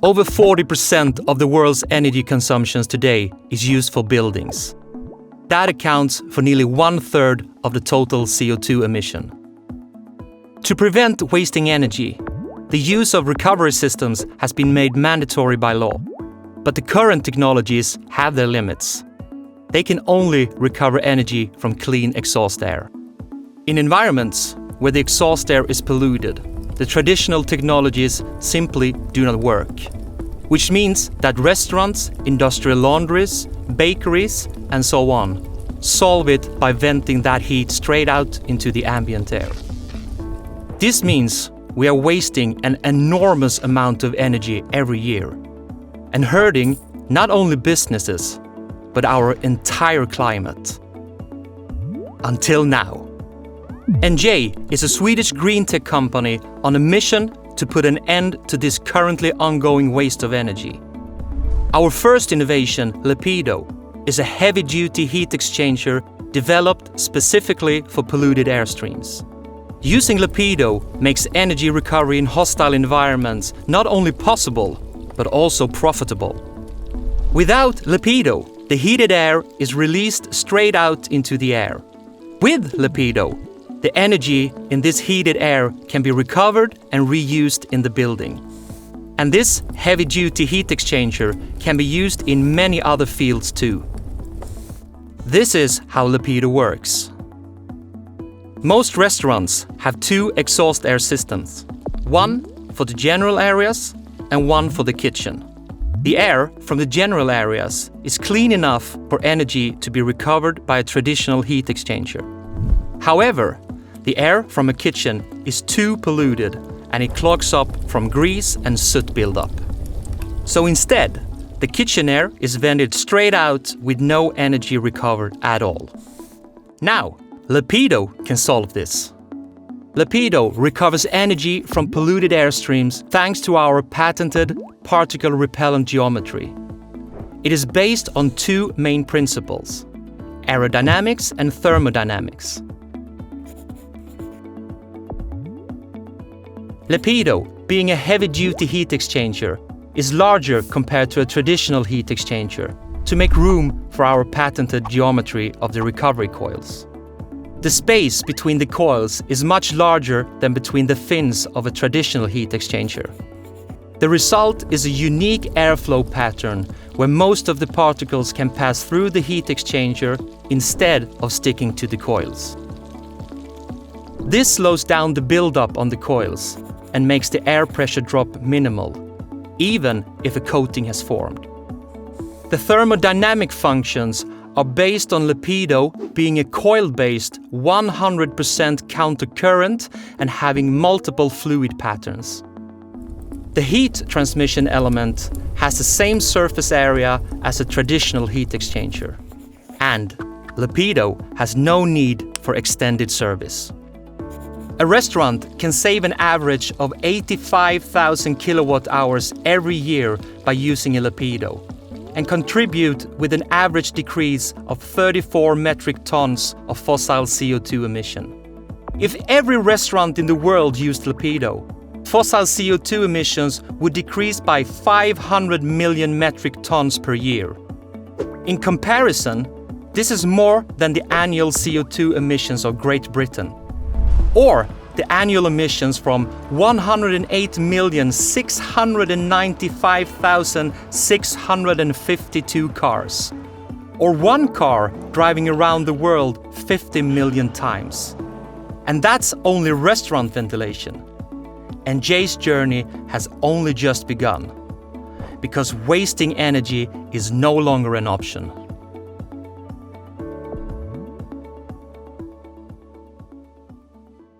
Over 40% of the world's energy consumption today is used for buildings. That accounts for nearly 1/3 of the total CO2 emission. To prevent wasting energy, the use of recovery systems has been made mandatory by law. But the current technologies have their limits. They can only recover energy from clean exhaust air. In environments where the exhaust air is polluted, the traditional technologies simply do not work. Which means that restaurants, industrial laundries, bakeries, and so on solve it by venting that heat straight out into the ambient air. This means we are wasting an enormous amount of energy every year and hurting not only businesses, but our entire climate. Until now. NJ is a Swedish green tech company on a mission to put an end to this currently ongoing waste of energy. Our first innovation, Lepido, is a heavy-duty heat exchanger developed specifically for polluted airstreams. Using Lepido makes energy recovery in hostile environments not only possible, but also profitable. Without Lepido, the heated air is released straight out into the air. With Lepido, the energy in this heated air can be recovered and reused in the building. And this heavy-duty heat exchanger can be used in many other fields too. This is how Lepido works. Most restaurants have 2 exhaust air systems, one for the general areas and one for the kitchen. The air from the general areas is clean enough for energy to be recovered by a traditional heat exchanger. However, the air from a kitchen is too polluted and it clogs up from grease and soot buildup. So instead, the kitchen air is vented straight out with no energy recovered at all. Now, Lepido can solve this. Lepido recovers energy from polluted airstreams thanks to our patented particle repellent geometry. It is based on 2 main principles: aerodynamics and thermodynamics. Lepido, being a heavy-duty heat exchanger, is larger compared to a traditional heat exchanger to make room for our patented geometry of the recovery coils. The space between the coils is much larger than between the fins of a traditional heat exchanger. The result is a unique airflow pattern where most of the particles can pass through the heat exchanger instead of sticking to the coils. This slows down the buildup on the coils and makes the air pressure drop minimal, even if a coating has formed. The thermodynamic functions are based on Lepido being a coil-based 100% countercurrent and having multiple fluid patterns. The heat transmission element has the same surface area as a traditional heat exchanger. And Lepido has no need for extended service. A restaurant can save an average of 85,000 kilowatt hours every year by using a Lepido and contribute with an average decrease of 34 metric tons of fossil CO2 emission. If every restaurant in the world used Lepido, fossil CO2 emissions would decrease by 500 million metric tons per year. In comparison, this is more than the annual CO2 emissions of Great Britain, or the annual emissions from 108,695,652 cars, or one car driving around the world 50 million times. And that's only restaurant ventilation. And Jay's journey has only just begun, because wasting energy is no longer an option.